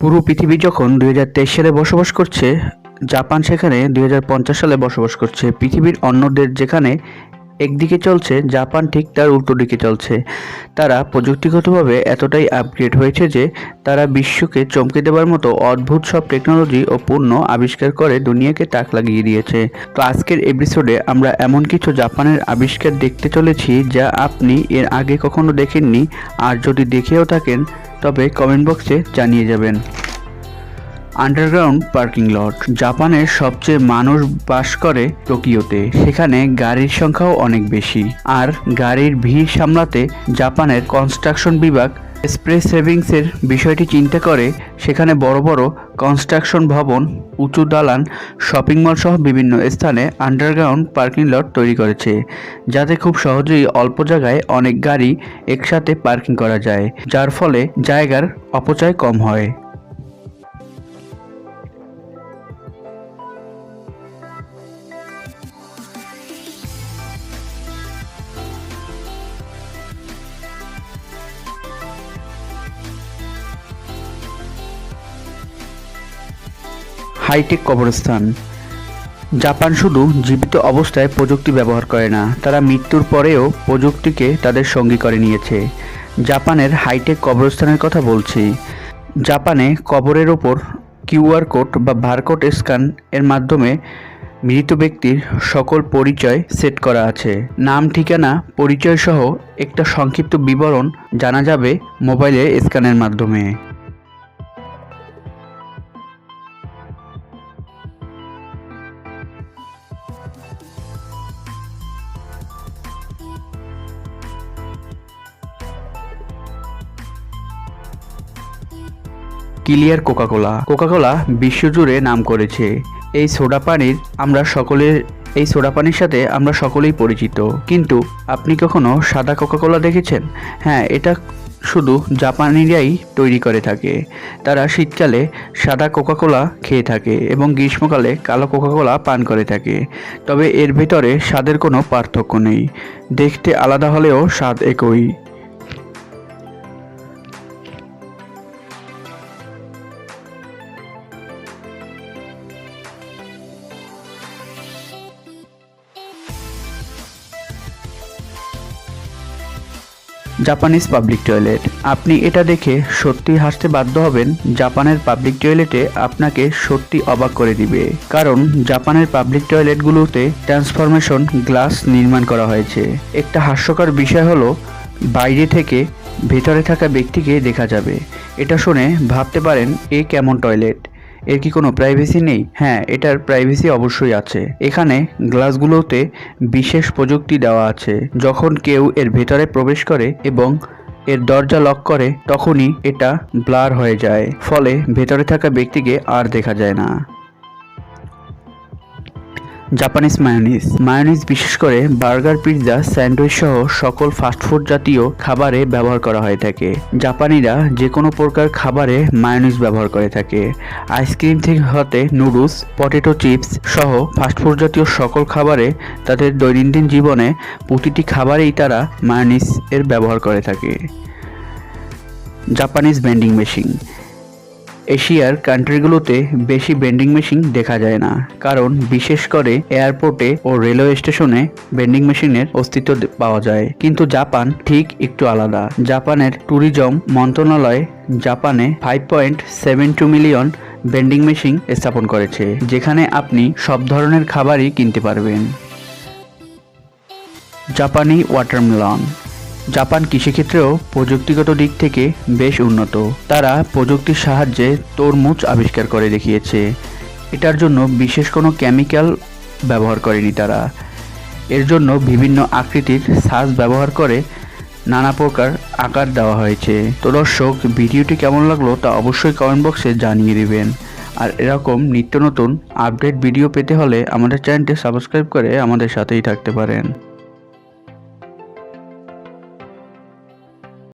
পুরো পৃথিবী যখন 2023 সালে বসবাস করছে, জাপান সেখানে 2050 সালে বসবাস করছে। পৃথিবীর অন্য দেশ যেখানে একদিকে চলছে, জাপান ঠিক তার উল্টো দিকে চলছে। তারা প্রযুক্তিগতভাবে এতটাই আপগ্রেড হয়েছে যে তারা বিশ্বকে চমকে দেওয়ার মতো অদ্ভুত সব টেকনোলজি ও পণ্য আবিষ্কার করে দুনিয়াকে তাক লাগিয়ে দিয়েছে। তো আজকের এপিসোডে আমরা এমন কিছু জাপানের আবিষ্কার দেখতে চলেছি যা আপনি এর আগে কখনো দেখেননি, আর যদি দেখেও থাকেন তবে কমেন্ট বক্সে জানিয়ে যাবেন। Underground parking lot. জাপানের সবচেয়ে মানুষ বাস করে টোকিওতে। সেখানে গাড়ির সংখ্যাও অনেক বেশি, আর গাড়ির ভিড় সামলাতে জাপানের কনস্ট্রাকশন বিভাগ স্পেস সেভিংসের বিষয়টি চিন্তা করে সেখানে বড় বড় কনস্ট্রাকশন ভবন, উঁচু দালান, শপিং মল সহ বিভিন্ন স্থানে আন্ডারগ্রাউন্ড পার্কিং লট তৈরি করেছে, যাতে খুব সহজেই অল্প জায়গায় অনেক গাড়ি একসাথে পার্কিং করা যায়, যার ফলে জায়গার অপচয় কম হয়। হাইটেক কবরস্থান। জাপান শুধু জীবিত অবস্থায় প্রযুক্তি ব্যবহার করে না, তারা মৃত্যুর পরেও প্রযুক্তিকে তাদের সঙ্গী করে নিয়েছে। জাপানের হাইটেক কবরস্থানের কথা বলছি। জাপানে কবরের ওপর কিউআর কোড বা বারকোড স্ক্যান এর মাধ্যমে মৃত ব্যক্তির সকল পরিচয় সেট করা আছে। নাম, ঠিকানা, পরিচয় সহ একটা সংক্ষিপ্ত বিবরণ জানা যাবে মোবাইলে স্ক্যানের মাধ্যমে। Clear Coca Cola. কোকাকোলা বিশ্বজুড়ে নাম করেছে। এই সোডা পানির সাথে আমরা সকলেই পরিচিত। কিন্তু আপনি কখনো সাদা কোকাকোলা দেখেছেন? হ্যাঁ, এটা শুধু জাপানিরাই তৈরি করে থাকে। তারা শীতকালে সাদা কোকাকোলা খেয়ে থাকে এবং গ্রীষ্মকালে কালো কোকাকোলা পান করে থাকে। তবে এর ভেতরে স্বাদের কোনো পার্থক্য নেই। দেখতে আলাদা হলেও স্বাদ একই। Japanese public toilet. আপনি এটা দেখে সত্যি হাসতে বাধ্য হবেন। জাপানের পাবলিক টয়লেটে আপনাকে সত্যি অবাক করে দিবে, কারণ জাপানের পাবলিক টয়লেটগুলোতে ট্রান্সফরমেশন গ্লাস নির্মাণ করা হয়েছে। একটা হাস্যকর বিষয় হলো বাইরে থেকে ভেতরে থাকা ব্যক্তিকে দেখা যাবে। এটা শুনে ভাবতে পারেন, এ কেমন টয়লেট, এর কি কোনো প্রাইভেসি নেই? হ্যাঁ, এটার প্রাইভেসি অবশ্যই আছে। এখানে গ্লাসগুলোতে বিশেষ প্রযুক্তি দেওয়া আছে। যখন কেউ এর ভেতরে প্রবেশ করে এবং এর দরজা লক করে, তখনই এটা ব্লার হয়ে যায়, ফলে ভেতরে থাকা ব্যক্তিকে আর দেখা যায় না। Japanese mayonnaise. মায়োনিজ বিশেষ করে বার্গার, পিৎজা, স্যান্ডউইচ সহ সকল ফাস্টফুড জাতীয় খাবারে ব্যবহার করা হয়ে থাকে। জাপানিরা যে কোনো প্রকার খাবারে মায়োনিজ ব্যবহার করে থাকে। আইসক্রিম থেকে হতে নুডলস, পটেটো চিপস সহ ফাস্টফুড জাতীয় সকল খাবারে তাদের দৈনন্দিন জীবনে প্রতিটি খাবারেই তারা মায়োনিজ এর ব্যবহার করে থাকে। Japanese vending machine. এশিয়ার কান্ট্রিগুলোতে বেশি ভেন্ডিং মেশিন দেখা যায় না, কারণ বিশেষ করে এয়ারপোর্টে ও রেলওয়ে স্টেশনে ভেন্ডিং মেশিনের অস্তিত্ব পাওয়া যায়। কিন্তু জাপান ঠিক একটু আলাদা। জাপানের ট্যুরিজম মন্ত্রণালয় জাপানে 5.72 মিলিয়ন ভেন্ডিং মেশিন স্থাপন করেছে, যেখানে আপনি সব ধরনের খাবারই কিনতে পারবেন। জাপানি ওয়াটারমেলন। জাপান কৃষিক্ষেত্রেও প্রযুক্তিগত দিক থেকে বেশ উন্নত। তারা প্রযুক্তির সাহায্যে তরমুজ আবিষ্কার করে দেখিয়েছে। এটার জন্য বিশেষ কোনো কেমিক্যাল ব্যবহার করেনি তারা। এর জন্য বিভিন্ন আকৃতির সাজ ব্যবহার করে নানা প্রকার আকার দেওয়া হয়েছে। তো দর্শক, ভিডিওটি কেমন লাগলো তা অবশ্যই কমেন্ট বক্সে জানিয়ে দিবেন। আর এরকম নিত্য নতুন আপডেট ভিডিও পেতে হলে আমাদের চ্যানেলটি সাবস্ক্রাইব করে আমাদের সাথেই থাকতে পারেন।